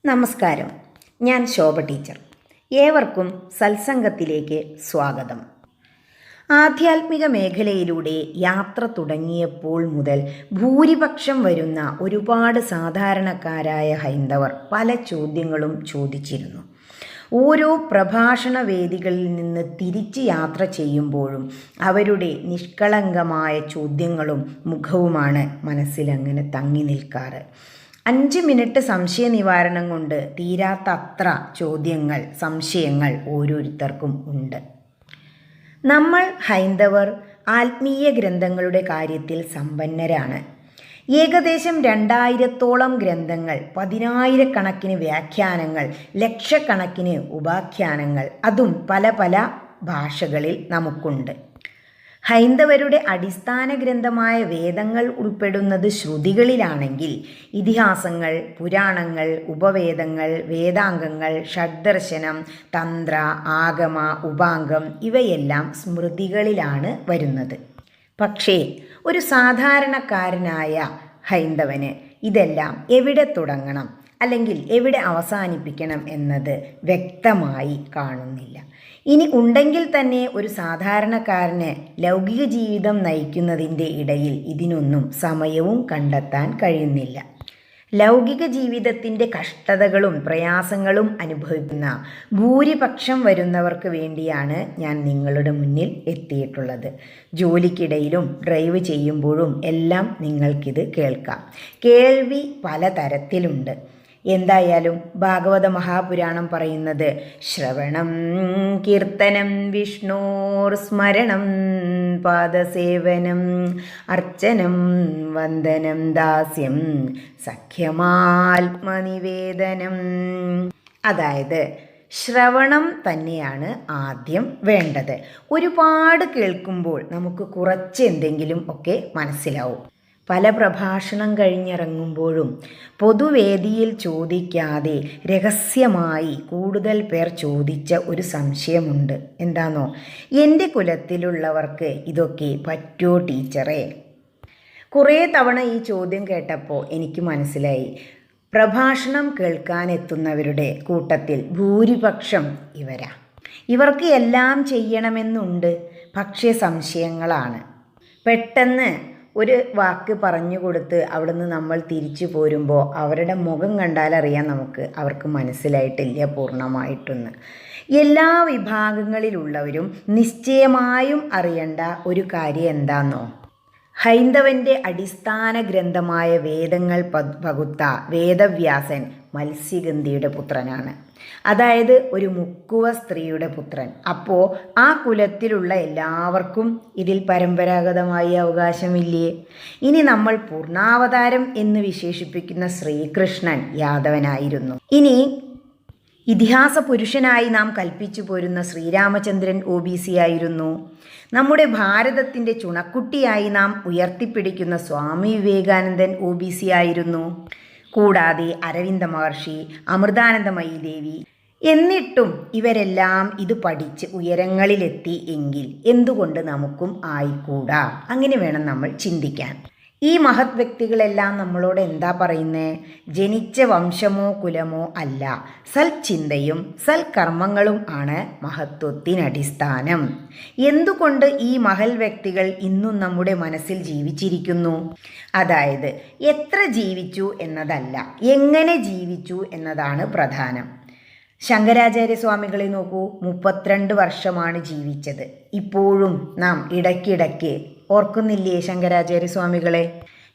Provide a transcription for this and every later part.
നമസ്കാരം, ഞാൻ ശോഭ ടീച്ചർ. ഏവർക്കും സത്സംഗത്തിലേക്ക് സ്വാഗതം. ആധ്യാത്മിക മേഖലയിലൂടെ യാത്ര തുടങ്ങിയപ്പോൾ മുതൽ ഭൂരിപക്ഷം വരുന്ന ഒരുപാട് സാധാരണക്കാരായ ഹൈന്ദവർ പല ചോദ്യങ്ങളും ചോദിച്ചിരുന്നു. ഓരോ പ്രഭാഷണ വേദികളിൽ നിന്ന് തിരിച്ച് യാത്ര ചെയ്യുമ്പോഴും അവരുടെ നിഷ്കളങ്കമായ ചോദ്യങ്ങളും മുഖവുമാണ് മനസ്സിലങ്ങനെ തങ്ങി നിൽക്കാറ്. 5 മിനിറ്റ് സംശയ നിവാരണം കൊണ്ട് തീരാത്ത അത്ര ചോദ്യങ്ങൾ, സംശയങ്ങൾ ഓരോരുത്തർക്കും ഉണ്ട്. നമ്മൾ ഹൈന്ദവർ ആത്മീയ ഗ്രന്ഥങ്ങളുടെ കാര്യത്തിൽ സമ്പന്നരാണ്. ഏകദേശം 2000-ഓളം ഗ്രന്ഥങ്ങൾ, 10,000-കണക്കിന് വ്യാഖ്യാനങ്ങൾ, ലക്ഷക്കണക്കിന് ഉപാഖ്യാനങ്ങൾ, അതും പല പല ഭാഷകളിൽ നമുക്കുണ്ട്. ഹൈന്ദവരുടെ അടിസ്ഥാന ഗ്രന്ഥമായ വേദങ്ങൾ ഉൾപ്പെടുന്നത് ശ്രുതികളിലാണെങ്കിൽ ഇതിഹാസങ്ങൾ, പുരാണങ്ങൾ, ഉപവേദങ്ങൾ, വേദാംഗങ്ങൾ, ഷഡ്ദർശനം, തന്ത്ര, ആഗമ, ഉപാംഗം ഇവയെല്ലാം സ്മൃതികളിലാണ് വരുന്നത്. പക്ഷേ ഒരു സാധാരണക്കാരനായ ഹൈന്ദവന് ഇതെല്ലാം എവിടെ തുടങ്ങണം അല്ലെങ്കിൽ എവിടെ അവസാനിപ്പിക്കണം എന്നത് വ്യക്തമായി കാണുന്നില്ല. ഇനി ഉണ്ടെങ്കിൽ തന്നെ ഒരു സാധാരണക്കാരന് ലൗകിക ജീവിതം നയിക്കുന്നതിൻ്റെ ഇടയിൽ ഇതിനൊന്നും സമയവും കണ്ടെത്താൻ കഴിയുന്നില്ല. ലൗകിക ജീവിതത്തിൻ്റെ കഷ്ടതകളും പ്രയാസങ്ങളും അനുഭവിക്കുന്ന ഭൂരിപക്ഷം വരുന്നവർക്ക് വേണ്ടിയാണ് ഞാൻ നിങ്ങളുടെ മുന്നിൽ എത്തിയിട്ടുള്ളത്. ജോലിക്കിടയിലും ഡ്രൈവ് ചെയ്യുമ്പോഴും എല്ലാം നിങ്ങൾക്കിത് കേൾക്കാം. കേൾവി പലതരത്തിലുണ്ട്. എന്തായാലും ഭാഗവത മഹാപുരാണം പറയുന്നത് ശ്രവണം കീർത്തനം വിഷ്ണോർ സ്മരണം പാദസേവനം അർച്ചനം വന്ദനം ദാസ്യം സഖ്യമാത്മനിവേദനം. അതായത് ശ്രവണം തന്നെയാണ് ആദ്യം വേണ്ടത്. ഒരുപാട് കേൾക്കുമ്പോൾ നമുക്ക് കുറച്ച് എന്തെങ്കിലും ഒക്കെ മനസ്സിലാവും. പല പ്രഭാഷണം കഴിഞ്ഞിറങ്ങുമ്പോഴും പൊതുവേദിയിൽ ചോദിക്കാതെ രഹസ്യമായി കൂടുതൽ പേർ ചോദിച്ച ഒരു സംശയമുണ്ട്. എന്താണോ, എൻ്റെ കുലത്തിലുള്ളവർക്ക് ഇതൊക്കെ പറ്റുമോ ടീച്ചറേ? കുറേ തവണ ഈ ചോദ്യം കേട്ടപ്പോൾ എനിക്ക് മനസ്സിലായി, പ്രഭാഷണം കേൾക്കാനെത്തുന്നവരുടെ കൂട്ടത്തിൽ ഭൂരിപക്ഷം ഇവരാ. ഇവർക്ക് എല്ലാം ചെയ്യണമെന്നുണ്ട്, പക്ഷേ സംശയങ്ങളാണ്. പെട്ടെന്ന് ഒരു വാക്ക് പറഞ്ഞു കൊടുത്ത് അവിടുന്ന് നമ്മൾ തിരിച്ചു പോരുമ്പോൾ അവരുടെ മുഖം കണ്ടാലറിയാം നമുക്ക് അവർക്ക് മനസ്സിലായിട്ടില്ല പൂർണ്ണമായിട്ടൊന്ന്. എല്ലാ വിഭാഗങ്ങളിലുള്ളവരും നിശ്ചയമായും അറിയേണ്ട ഒരു കാര്യം എന്താണെന്നോ, ഹൈന്ദവൻ്റെ അടിസ്ഥാന ഗ്രന്ഥമായ വേദങ്ങൾ പകുത്ത വേദവ്യാസൻ മത്സ്യഗന്ധിയുടെ പുത്രനാണ്. അതായത് ഒരു മുക്കുവ സ്ത്രീയുടെ പുത്രൻ. അപ്പോൾ ആ കുലത്തിലുള്ള എല്ലാവർക്കും ഇതിൽ പരമ്പരാഗതമായി അവകാശമില്ലേ? ഇനി നമ്മൾ പൂർണ്ണാവതാരം എന്ന് വിശേഷിപ്പിക്കുന്ന ശ്രീകൃഷ്ണൻ യാദവനായിരുന്നു. ഇനി ഇതിഹാസ പുരുഷനായി നാം കൽപ്പിച്ചു പോരുന്ന ശ്രീരാമചന്ദ്രൻ OBC ആയിരുന്നു. നമ്മുടെ ഭാരതത്തിൻ്റെ ചുണക്കുട്ടിയായി നാം ഉയർത്തിപ്പിടിക്കുന്ന സ്വാമി വിവേകാനന്ദൻ OBC ആയിരുന്നു. കൂടാതെ അരവിന്ദ മഹർഷി, അമൃതാനന്ദമയി ദേവി. എന്നിട്ടും ഇവരെല്ലാം ഇത് പഠിച്ച് ഉയരങ്ങളിലെത്തി എങ്കിൽ എന്തുകൊണ്ട് നമുക്കും ആയിക്കൂടാ? അങ്ങനെ വേണം നമ്മൾ ചിന്തിക്കാൻ. ഈ മഹത് വ്യക്തികളെല്ലാം നമ്മളോട് എന്താ പറയുന്നത്? ജനിച്ച വംശമോ കുലമോ അല്ല, സൽചിന്തയും സൽക്കർമ്മങ്ങളും ആണ് മഹത്വത്തിനടിസ്ഥാനം. എന്തുകൊണ്ട് ഈ മഹൽ വ്യക്തികൾ ഇന്നും നമ്മുടെ മനസ്സിൽ ജീവിച്ചിരിക്കുന്നു? അതായത് എത്ര ജീവിച്ചു എന്നതല്ല, എങ്ങനെ ജീവിച്ചു എന്നതാണ് പ്രധാനം. ശങ്കരാചാര്യസ്വാമികളെ നോക്കൂ, 32 വർഷമാണ് ജീവിച്ചത്. ഇപ്പോഴും നാം ഇടയ്ക്കിടയ്ക്ക് ഓർക്കുന്നില്ലേ ശങ്കരാചാര്യസ്വാമികളെ?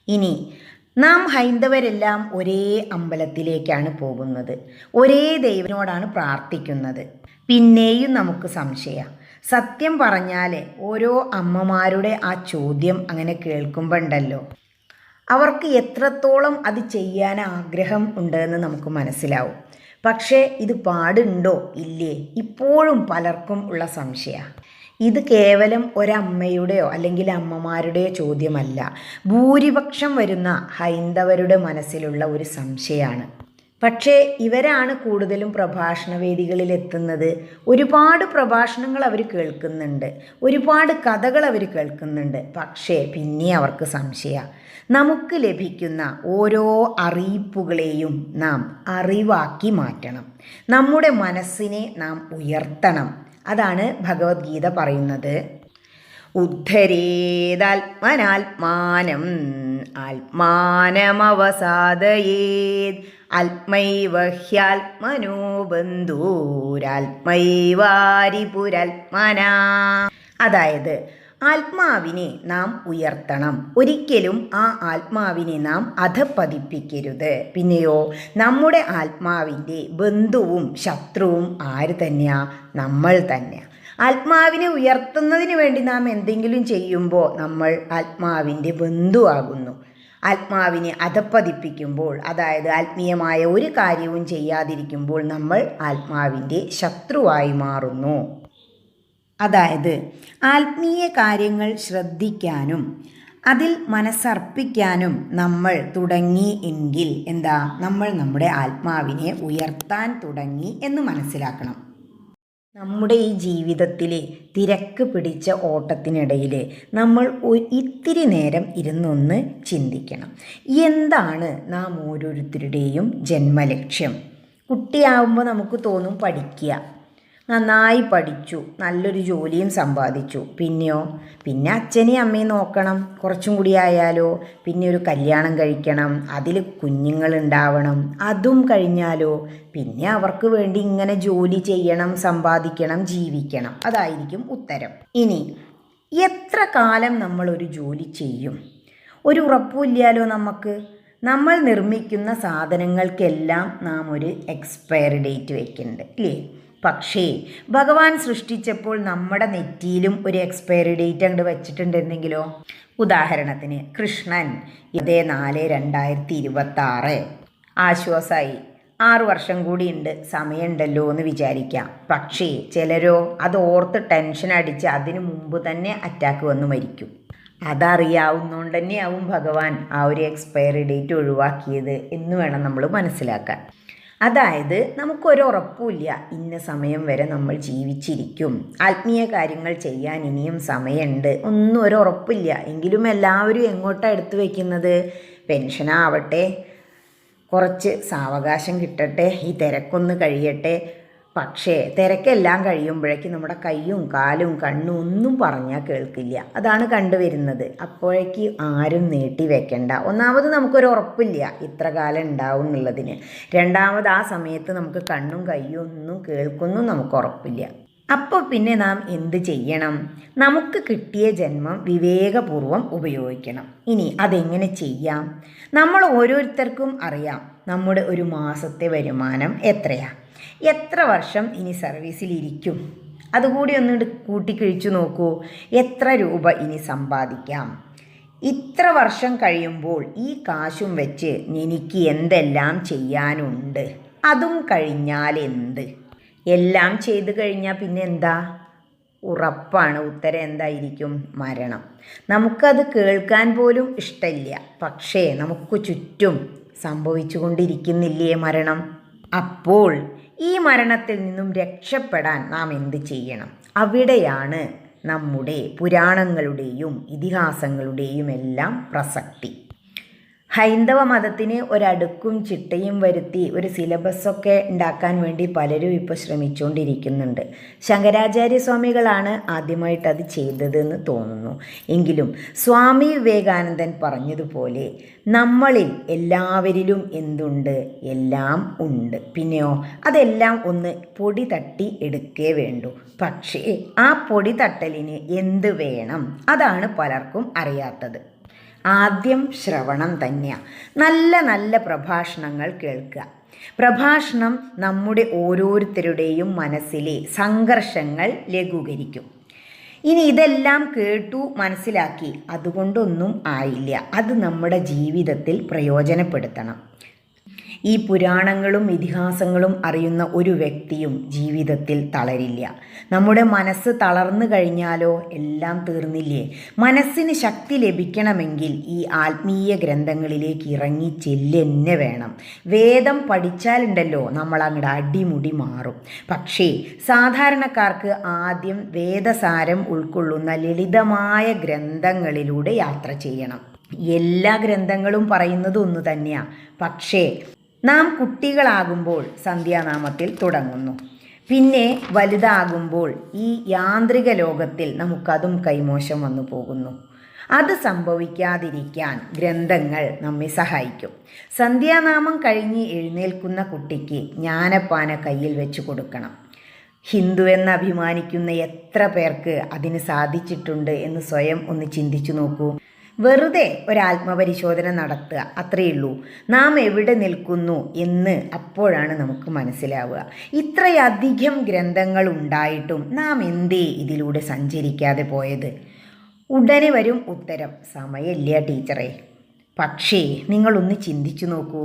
ഇനി നാം ഹൈന്ദവരെല്ലാം ഒരേ അമ്പലത്തിലേക്കാണ് പോകുന്നത്, ഒരേ ദൈവനോടാണ് പ്രാർത്ഥിക്കുന്നത്. പിന്നെയും നമുക്ക് സംശയം. സത്യം പറഞ്ഞാൽ ഓരോ അമ്മമാരുടെ ആ ചോദ്യം അങ്ങനെ കേൾക്കുമ്പോൾ ഉണ്ടല്ലോ, അവർക്ക് എത്രത്തോളം അത് ചെയ്യാൻ ആഗ്രഹം ഉണ്ടെന്ന് നമുക്ക് മനസ്സിലാവും. പക്ഷേ ഇത് പാടുണ്ടോ ഇല്ലേ ഇപ്പോഴും പലർക്കും ഉള്ള സംശയമാണ്. ഇത് കേവലം ഒരമ്മയുടെയോ അല്ലെങ്കിൽ അമ്മമാരുടെയോ ചോദ്യമല്ല, ഭൂരിപക്ഷം വരുന്ന ഹൈന്ദവരുടെ മനസ്സിലുള്ള ഒരു സംശയമാണ്. പക്ഷേ ഇവരാണ് കൂടുതലും പ്രഭാഷണ വേദികളിൽ എത്തുന്നത്. ഒരുപാട് പ്രഭാഷണങ്ങൾ അവർ കേൾക്കുന്നുണ്ട്, ഒരുപാട് കഥകൾ അവർ കേൾക്കുന്നുണ്ട്. പക്ഷേ പിന്നെ അവർക്ക് സംശയം. നമുക്ക് ലഭിക്കുന്ന ഓരോ അറിയിപ്പുകളെയും നാം അറിവാക്കി മാറ്റണം. നമ്മുടെ മനസ്സിനെ നാം ഉയർത്തണം. അതാണ് ഭഗവത്ഗീത പറയുന്നത്. ഉദ്ധരേദാത്മനാത്മാനം ആത്മാനമവസാദയേത് ആത്മൈവ ഹ്യാത്മനോ ബന്ധൂരാത്മൈവാരിപുരാത്മനാ. അതായത് ആത്മാവിനെ നാം ഉയർത്തണം. ഒരിക്കലും ആ ആത്മാവിനെ നാം അധപ്പതിപ്പിക്കരുത്. പിന്നെയോ നമ്മുടെ ആത്മാവിൻ്റെ ബന്ധുവും ശത്രുവും ആര് തന്നെയാ? നമ്മൾ തന്നെയാണ്. ആത്മാവിനെ ഉയർത്തുന്നതിന് വേണ്ടി നാം എന്തെങ്കിലും ചെയ്യുമ്പോൾ നമ്മൾ ആത്മാവിൻ്റെ ബന്ധുവാകുന്നു. ആത്മാവിനെ അധപ്പതിപ്പിക്കുമ്പോൾ, അതായത് ആത്മീയമായ ഒരു കാര്യവും ചെയ്യാതിരിക്കുമ്പോൾ നമ്മൾ ആത്മാവിൻ്റെ ശത്രുവായി മാറുന്നു. അതായത് ആത്മീയ കാര്യങ്ങൾ ശ്രദ്ധിക്കാനും അതിൽ മനസ്സർപ്പിക്കാനും നമ്മൾ തുടങ്ങി എങ്കിൽ എന്താ? നമ്മൾ നമ്മുടെ ആത്മാവിനെ ഉയർത്താൻ തുടങ്ങി എന്ന് മനസ്സിലാക്കണം. നമ്മുടെ ഈ ജീവിതത്തിലെ തിരക്ക് പിടിച്ച ഓട്ടത്തിനിടയിൽ നമ്മൾ ഇത്തിരി നേരം ഇരുന്നൊന്ന് ചിന്തിക്കണം. എന്താണ് നാം ഓരോരുത്തരുടെയും ജന്മലക്ഷ്യം? കുട്ടിയാവുമ്പോൾ നമുക്ക് തോന്നും പഠിക്കുക, നന്നായി പഠിച്ചു, നല്ലൊരു ജോലിയും സമ്പാദിച്ചു. പിന്നെയോ? പിന്നെ അച്ഛനെയും അമ്മയും നോക്കണം, കുറച്ചും കൂടി ആയാലോ പിന്നെ ഒരു കല്യാണം കഴിക്കണം, അതിൽ കുഞ്ഞുങ്ങളുണ്ടാവണം. അതും കഴിഞ്ഞാലോ പിന്നെ അവർക്ക് വേണ്ടി ഇങ്ങനെ ജോലി ചെയ്യണം, സമ്പാദിക്കണം, ജീവിക്കണം. അതായിരിക്കും ഉത്തരം. ഇനി എത്ര കാലം നമ്മളൊരു ജോലി ചെയ്യും? ഒരു ഉറപ്പുമില്ലല്ലോ നമുക്ക്. നമ്മൾ നിർമ്മിക്കുന്ന സാധനങ്ങൾക്കെല്ലാം നാം ഒരു എക്സ്പയറി ഡേറ്റ് വയ്ക്കുന്നുണ്ട്, ഇല്ലേ? പക്ഷേ ഭഗവാൻ സൃഷ്ടിച്ചപ്പോൾ നമ്മുടെ നെറ്റിയിലും ഒരു എക്സ്പയറി ഡേറ്റ് അങ്ങോട്ട് വെച്ചിട്ടുണ്ടെന്നെങ്കിലോ? ഉദാഹരണത്തിന് കൃഷ്ണൻ 4/2026 ആശ്വാസമായി, 6 വർഷം കൂടി ഉണ്ട്, സമയമുണ്ടല്ലോ എന്ന് വിചാരിക്കാം. പക്ഷേ ചിലരോ അത് ഓർത്ത് ടെൻഷൻ അടിച്ച് അതിനു മുമ്പ് തന്നെ അറ്റാക്ക് വന്ന് മരിക്കും. അതറിയാവുന്നതുകൊണ്ട് തന്നെയാവും ഭഗവാൻ ആ ഒരു എക്സ്പയറി ഡേറ്റ് ഒഴിവാക്കിയത് എന്ന് വേണം നമ്മൾ മനസ്സിലാക്കാൻ. അതായത് നമുക്കൊരു ഉറപ്പുമില്ല, ഇന്ന സമയം വരെ നമ്മൾ ജീവിച്ചിരിക്കും, ആത്മീയ കാര്യങ്ങൾ ചെയ്യാൻ ഇനിയും സമയമുണ്ട്, ഒന്നും ഒരു ഉറപ്പില്ല. എങ്കിലും എല്ലാവരും എങ്ങോട്ടാണ് എടുത്തു വയ്ക്കുന്നത്? പെൻഷനാവട്ടെ, കുറച്ച് സാവകാശം കിട്ടട്ടെ, ഈ തിരക്കൊന്ന് കഴിയട്ടെ. പക്ഷേ തിരക്കെല്ലാം കഴിയുമ്പോഴേക്കും നമ്മുടെ കയ്യും കാലും കണ്ണും ഒന്നും പറഞ്ഞാൽ കേൾക്കില്ല. അതാണ് കണ്ടുവരുന്നത്. അപ്പോഴേക്ക് ആരും നീട്ടി വെക്കണ്ട. ഒന്നാമത് നമുക്കൊരു ഉറപ്പില്ല ഇത്ര കാലം ഉണ്ടാവും എന്നുള്ളതിന്. രണ്ടാമത് ആ സമയത്ത് നമുക്ക് കണ്ണും കയ്യും ഒന്നും കേൾക്കൊന്നും നമുക്ക് ഉറപ്പില്ല. അപ്പോൾ പിന്നെ നാം എന്ത് ചെയ്യണം? നമുക്ക് കിട്ടിയ ജന്മം വിവേകപൂർവ്വം ഉപയോഗിക്കണം. ഇനി അതെങ്ങനെ ചെയ്യാം? നമ്മൾ ഓരോരുത്തർക്കും അറിയാം നമ്മുടെ ഒരു മാസത്തെ വരുമാനം എത്രയാണ്, എത്ര വർഷം ഇനി സർവീസിലിരിക്കും, അതുകൂടി ഒന്ന് കൂട്ടിക്കിഴിച്ചു നോക്കൂ. എത്ര രൂപ ഇനി സമ്പാദിക്കാം? ഇത്ര വർഷം കഴിയുമ്പോൾ ഈ കാശും വെച്ച് എനിക്ക് എന്തെല്ലാം ചെയ്യാനുണ്ട്? അതും കഴിഞ്ഞാൽ എന്ത്? എല്ലാം ചെയ്തു കഴിഞ്ഞാൽ പിന്നെ എന്താ? ഉറപ്പാണ് ഉത്തരം എന്തായിരിക്കും? മരണം. നമുക്കത് കേൾക്കാൻ പോലും ഇഷ്ടമില്ല, പക്ഷേ നമുക്ക് ചുറ്റും സംഭവിച്ചു കൊണ്ടിരിക്കുന്നില്ലേ മരണം? അപ്പോൾ ഈ മരണത്തിൽ നിന്നും രക്ഷപ്പെടാൻ നാം എന്ത് ചെയ്യണം? അവിടെയാണ് നമ്മുടെ പുരാണങ്ങളുടെയും ഇതിഹാസങ്ങളുടെയും എല്ലാം പ്രസക്തി. ഹൈന്ദവ മതത്തിന് ഒരടുക്കും ചിട്ടയും വരുത്തി ഒരു സിലബസൊക്കെ ഉണ്ടാക്കാൻ വേണ്ടി പലരും ഇപ്പോൾ ശ്രമിച്ചുകൊണ്ടിരിക്കുന്നുണ്ട്. ശങ്കരാചാര്യസ്വാമികളാണ് ആദ്യമായിട്ട് അത് ചെയ്തതെന്ന് തോന്നുന്നു. എങ്കിലും സ്വാമി വിവേകാനന്ദൻ പറഞ്ഞതുപോലെ നമ്മളിൽ എല്ലാവരിലും എന്തുണ്ട്? എല്ലാം ഉണ്ട്. പിന്നെയോ അതെല്ലാം ഒന്ന് പൊടി തട്ടി എടുക്കേ വേണ്ടൂ. പക്ഷേ ആ പൊടി തട്ടലിന് എന്ത് വേണം? അതാണ് പലർക്കും അറിയാത്തത്. ആദ്യം ശ്രവണം തന്നെയാണ്. നല്ല നല്ല പ്രഭാഷണങ്ങൾ കേൾക്കുക. പ്രഭാഷണം നമ്മുടെ ഓരോരുത്തരുടെയും മനസ്സിലെ സംഘർഷങ്ങൾ ലഘൂകരിക്കും. ഇനി ഇതെല്ലാം കേട്ടു മനസ്സിലാക്കി അതുകൊണ്ടൊന്നും ആയില്ല, അത് നമ്മുടെ ജീവിതത്തിൽ പ്രയോജനപ്പെടുത്തണം. ഈ പുരാണങ്ങളും ഇതിഹാസങ്ങളും അറിയുന്ന ഒരു വ്യക്തിയും ജീവിതത്തിൽ തളരില്ല. നമ്മുടെ മനസ്സ് തളർന്നു കഴിഞ്ഞാലോ എല്ലാം തീർന്നില്ലേ? മനസ്സിന് ശക്തി ലഭിക്കണമെങ്കിൽ ഈ ആത്മീയ ഗ്രന്ഥങ്ങളിലേക്ക് ഇറങ്ങി ചെല്ലെന്നെ വേണം. വേദം പഠിച്ചാലുണ്ടല്ലോ നമ്മൾ അങ്ങോട്ട് അടിമുടി മാറും. പക്ഷേ സാധാരണക്കാർക്ക് ആദ്യം വേദസാരം ഉൾക്കൊള്ളുന്ന ലളിതമായ ഗ്രന്ഥങ്ങളിലൂടെ യാത്ര ചെയ്യണം. എല്ലാ ഗ്രന്ഥങ്ങളും പറയുന്നത് ഒന്നു തന്നെയാണ്. പക്ഷേ നാം കുട്ടികളാകുമ്പോൾ സന്ധ്യാനാമത്തിൽ തുടങ്ങുന്നു. പിന്നെ വലുതാകുമ്പോൾ ഈ യാന്ത്രിക ലോകത്തിൽ നമുക്കതും കൈമോശം വന്നു പോകുന്നു. അത് സംഭവിക്കാതിരിക്കാൻ ഗ്രന്ഥങ്ങൾ നമ്മെ സഹായിക്കും. സന്ധ്യാനാമം കഴിഞ്ഞ് എഴുന്നേൽക്കുന്ന കുട്ടിക്ക് ജ്ഞാനപ്പാന കയ്യിൽ വെച്ച് കൊടുക്കണം. ഹിന്ദു എന്ന് അഭിമാനിക്കുന്ന എത്ര പേർക്ക് അതിന് സാധിച്ചിട്ടുണ്ട് എന്ന് സ്വയം ഒന്ന് ചിന്തിച്ചു നോക്കൂ. വെറുതെ ഒരാത്മപരിശോധന നടത്തുക, അത്രയേ ഉള്ളൂ. നാം എവിടെ നിൽക്കുന്നു എന്ന് അപ്പോഴാണ് നമുക്ക് മനസ്സിലാവുക. ഇത്രയധികം ഗ്രന്ഥങ്ങൾ ഉണ്ടായിട്ടും നാം എന്തേ ഇതിലൂടെ സഞ്ചരിക്കാതെ പോയത്? ഉടനെ വരും ഉത്തരം, സമയമില്ല ടീച്ചറെ. പക്ഷേ നിങ്ങളൊന്ന് ചിന്തിച്ചു നോക്കൂ.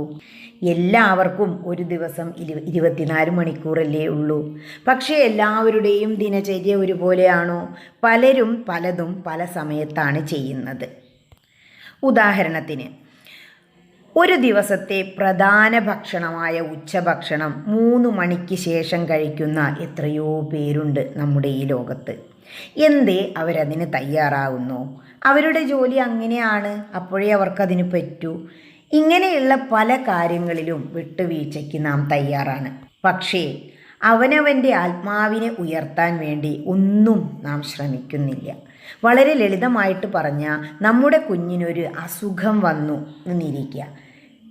എല്ലാവർക്കും ഒരു ദിവസം 24 മണിക്കൂറല്ലേ ഉള്ളൂ. പക്ഷേ എല്ലാവരുടെയും ദിനചര്യ ഒരുപോലെയാണോ? പലരും പലതും പല സമയത്താണ് ചെയ്യുന്നത്. ഉദാഹരണത്തിന്, ഒരു ദിവസത്തെ പ്രധാന ഭക്ഷണമായ ഉച്ചഭക്ഷണം 3 മണിക്ക് ശേഷം കഴിക്കുന്ന എത്രയോ പേരുണ്ട് നമ്മുടെ ഈ ലോകത്ത്. എന്തേ അവരതിന് തയ്യാറാവുന്നു? അവരുടെ ജോലി അങ്ങനെയാണ്, അപ്പോഴേ അവർക്കതിന് പറ്റൂ. ഇങ്ങനെയുള്ള പല കാര്യങ്ങളിലും വിട്ടുവീഴ്ചയ്ക്ക് നാം തയ്യാറാണ്. പക്ഷേ അവനവൻ്റെ ആത്മാവിനെ ഉയർത്താൻ വേണ്ടി ഒന്നും നാം ശ്രമിക്കുന്നില്ല. വളരെ ലളിതമായിട്ട് പറഞ്ഞാൽ, നമ്മുടെ കുഞ്ഞിനൊരു അസുഖം വന്നു എന്നിരിക്കുക.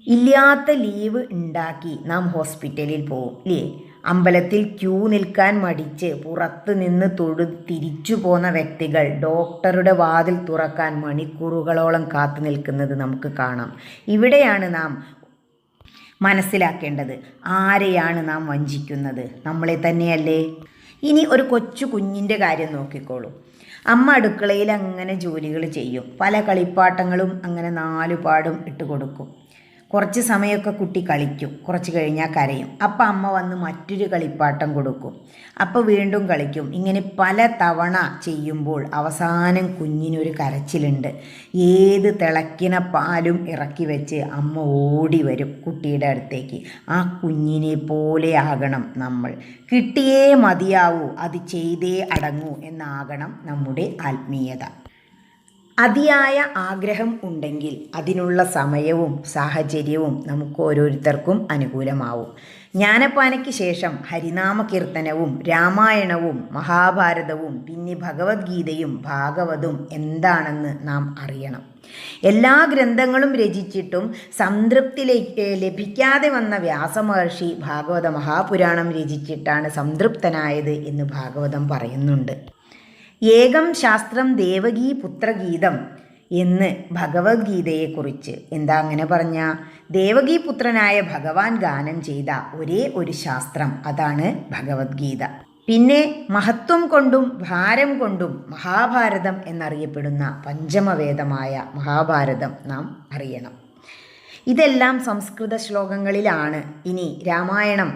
ഇല്ലാത്ത ലീവ് ഉണ്ടാക്കി നാം ഹോസ്പിറ്റലിൽ പോകും ഇല്ലേ? അമ്പലത്തിൽ ക്യൂ നിൽക്കാൻ മടിച്ച് പുറത്ത് നിന്ന് തിരിച്ചു പോന്ന വ്യക്തികൾ ഡോക്ടറുടെ വാതിൽ തുറക്കാൻ മണിക്കൂറുകളോളം കാത്തു നിൽക്കുന്നത് നമുക്ക് കാണാം. ഇവിടെയാണ് നാം മനസ്സിലാക്കേണ്ടത്, ആരെയാണ് നാം വഞ്ചിക്കുന്നത്? നമ്മളെ തന്നെയല്ലേ? ഇനി ഒരു കൊച്ചു കുഞ്ഞിൻ്റെ കാര്യം നോക്കിക്കോളൂ. അമ്മ അടുക്കളയിൽ അങ്ങനെ ജോലികൾ ചെയ്യും. പല കളിപ്പാട്ടങ്ങളും അങ്ങനെ 4 പാടും ഇട്ട് കൊടുക്കും. കുറച്ച് സമയമൊക്കെ കുട്ടി കളിക്കും. കുറച്ച് കഴിഞ്ഞാൽ കരയും. അപ്പം അമ്മ വന്ന് മറ്റൊരു കളിപ്പാട്ടം കൊടുക്കും. അപ്പോൾ വീണ്ടും കളിക്കും. ഇങ്ങനെ പല തവണ ചെയ്യുമ്പോൾ അവസാനം കുഞ്ഞിനൊരു കരച്ചിലുണ്ട്. ഏത് തിളക്കിന പാലും ഇറക്കി വെച്ച് അമ്മ ഓടി വരും കുട്ടിയുടെ അടുത്തേക്ക്. ആ കുഞ്ഞിനെ പോലെ ആകണം നമ്മൾ. കിട്ടിയേ മതിയാവൂ, അത് ചെയ്തേ അടങ്ങൂ എന്നാകണം നമ്മുടെ ആത്മീയത. അതിയായ ആഗ്രഹം ഉണ്ടെങ്കിൽ അതിനുള്ള സമയവും സാഹചര്യവും നമുക്ക് ഓരോരുത്തർക്കും അനുകൂലമാവും. ജ്ഞാനപ്പാനയ്ക്ക് ശേഷം ഹരിനാമ കീർത്തനവും രാമായണവും മഹാഭാരതവും പിന്നെ ഭഗവത്ഗീതയും ഭാഗവതും എന്താണെന്ന് നാം അറിയണം. എല്ലാ ഗ്രന്ഥങ്ങളും രചിച്ചിട്ടും സംതൃപ്തി ലഭിക്കാതെ വന്ന വ്യാസമഹർഷി ഭാഗവത മഹാപുരാണം രചിച്ചിട്ടാണ് സംതൃപ്തനായത് എന്ന് ഭാഗവതം പറയുന്നുണ്ട്. ഏകം ശാസ്ത്രം ദേവകീ പുത്രഗീതം എന്ന് ഭഗവത്ഗീതയെക്കുറിച്ച് എന്താ അങ്ങനെ പറഞ്ഞ? ദേവകീപുത്രനായ ഭഗവാൻ ഗാനം ചെയ്ത ഒരേ ഒരു ശാസ്ത്രം, അതാണ് ഭഗവത്ഗീത. പിന്നെ മഹത്വം കൊണ്ടും ഭാരം കൊണ്ടും മഹാഭാരതം എന്നറിയപ്പെടുന്ന പഞ്ചമവേദമായ മഹാഭാരതം നാം അറിയണം. ഇതെല്ലാം സംസ്കൃത ശ്ലോകങ്ങളിലാണ്. ഇനി രാമായണം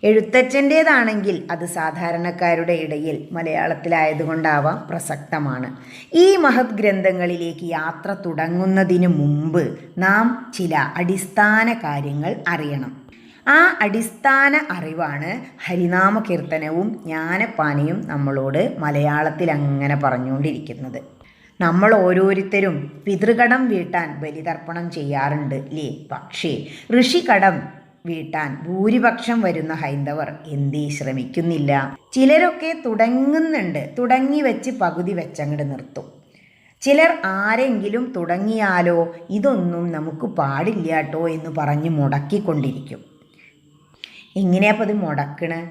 എഴുത്തച്ഛൻ്റേതാണെങ്കിൽ അത് സാധാരണക്കാരുടെ ഇടയിൽ മലയാളത്തിലായതുകൊണ്ടാവാം പ്രസക്തമാണ്. ഈ മഹത് ഗ്രന്ഥങ്ങളിലേക്ക് യാത്ര തുടങ്ങുന്നതിന് മുമ്പ് നാം ചില അടിസ്ഥാന കാര്യങ്ങൾ അറിയണം. ആ അടിസ്ഥാന അറിവാണ് ഹരിനാമ കീർത്തനവും ജ്ഞാനപ്പാനയും നമ്മളോട് മലയാളത്തിൽ അങ്ങനെ പറഞ്ഞുകൊണ്ടിരിക്കുന്നത്. നമ്മൾ ഓരോരുത്തരും പിതൃകടം വീട്ടാൻ ബലിതർപ്പണം ചെയ്യാറുണ്ട് അല്ലേ? പക്ഷേ ഋഷികടം വീട്ടാൻ ഭൂരിപക്ഷം വരുന്ന ഹൈന്ദവർ എന്തേ ശ്രമിക്കുന്നില്ല? ചിലരൊക്കെ തുടങ്ങുന്നുണ്ട്, തുടങ്ങി വെച്ച് പകുതി വെച്ചങ്ങോട്ട് നിർത്തും. ചിലർ ആരെങ്കിലും തുടങ്ങിയാലോ ഇതൊന്നും നമുക്ക് പാടില്ല കേട്ടോ എന്ന് പറഞ്ഞ് മുടക്കിക്കൊണ്ടിരിക്കും. എങ്ങനെയാപ്പോൾ അത് മുടക്കണേ?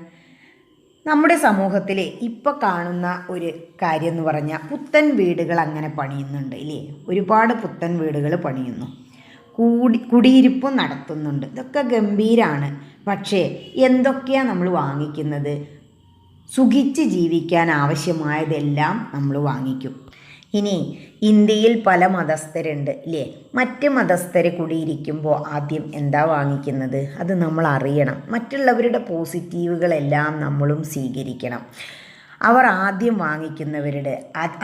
നമ്മുടെ സമൂഹത്തിൽ ഇപ്പോൾ കാണുന്ന ഒരു കാര്യം എന്ന് പറഞ്ഞാൽ പുത്തൻ വീടുകൾ അങ്ങനെ പണിയുന്നുണ്ട് ഇല്ലേ? ഒരുപാട് പുത്തൻ വീടുകൾ പണിയുന്നു, കുടിയിരിപ്പും നടത്തുന്നുണ്ട്. ഇതൊക്കെ ഗംഭീരമാണ്. പക്ഷേ എന്തൊക്കെയാണ് നമ്മൾ വാങ്ങിക്കുന്നത്? സുഖിച്ച് ജീവിക്കാൻ ആവശ്യമായതെല്ലാം നമ്മൾ വാങ്ങിക്കും. ഇനി ഇന്ത്യയിൽ പല മതസ്ഥരുണ്ട് ഇല്ലേ? മറ്റ് മതസ്ഥർ കുടിയിരിക്കുമ്പോൾ ആദ്യം എന്താ വാങ്ങിക്കുന്നത്? അത് നമ്മൾ അറിയണം. മറ്റുള്ളവരുടെ പോസിറ്റീവുകളെല്ലാം നമ്മളും സ്വീകരിക്കണം. അവർ ആദ്യം വാങ്ങിക്കുന്നവരുടെ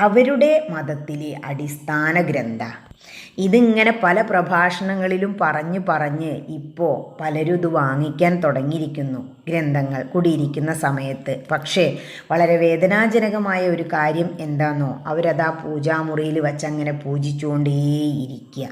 അവരുടെ മതത്തിലെ അടിസ്ഥാന ഗ്രന്ഥ. ഇതിങ്ങനെ പല പ്രഭാഷണങ്ങളിലും പറഞ്ഞ് ഇപ്പോൾ പലരും ഇത് വാങ്ങിക്കാൻ തുടങ്ങിയിരിക്കുന്നു, ഗ്രന്ഥങ്ങൾ കുടിയിരിക്കുന്ന സമയത്ത്. പക്ഷേ വളരെ വേദനാജനകമായ ഒരു കാര്യം എന്താണെന്നോ, അവരതാ പൂജാമുറിയിൽ വച്ചങ്ങനെ പൂജിച്ചുകൊണ്ടേയിരിക്കുക.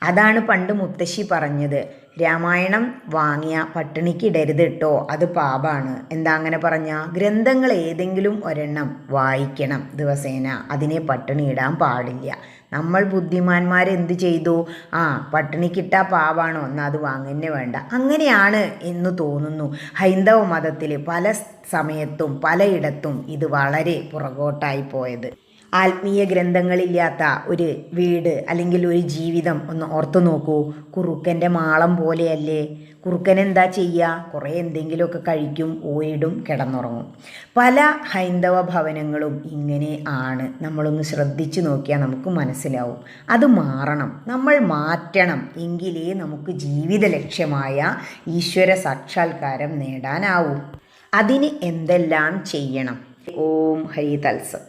അതാണ് പണ്ട് മുത്തശ്ശി പറഞ്ഞത്, രാമായണം വാങ്ങിയ പട്ടിണിക്കിടരുത് കേട്ടോ, അത് പാപാണ്. എന്താ അങ്ങനെ പറഞ്ഞ? ഗ്രന്ഥങ്ങൾ ഏതെങ്കിലും ഒരെണ്ണം വായിക്കണം ദിവസേന, അതിനെ പട്ടിണി ഇടാൻ പാടില്ല. നമ്മൾ ബുദ്ധിമാന്മാരെന്ത് ചെയ്തു? പട്ടിണിക്കിട്ടാ പാവാണോ, എന്നാൽ അത് വാങ്ങന്നെ വേണ്ട. അങ്ങനെയാണ് എന്ന് തോന്നുന്നു. ഹൈന്ദവ മതത്തിൽ പല സമയത്തും പലയിടത്തും ഇത് വളരെ പുറകോട്ടായി പോയത്. ആത്മീയ ഗ്രന്ഥങ്ങളില്ലാത്ത ഒരു വീട് അല്ലെങ്കിൽ ഒരു ജീവിതം ഒന്ന് ഓർത്തു നോക്കൂ. കുറുക്കൻ്റെ മാളം പോലെയല്ലേ? കുറുക്കൻ എന്താ ചെയ്യുക? കുറേ എന്തെങ്കിലുമൊക്കെ കഴിക്കും, ഓയിടും, കിടന്നുറങ്ങും. പല ഹൈന്ദവ ഭവനങ്ങളും ഇങ്ങനെ ആണ്. നമ്മളൊന്ന് ശ്രദ്ധിച്ചു നോക്കിയാൽ നമുക്ക് മനസ്സിലാവും. അത് മാറണം, നമ്മൾ മാറ്റണം. എങ്കിലേ നമുക്ക് ജീവിത ലക്ഷ്യമായ ഈശ്വര സാക്ഷാത്കാരം നേടാനാവൂ. അതിന് എന്തെല്ലാം ചെയ്യണം? ഓം ഹരി തത്സം.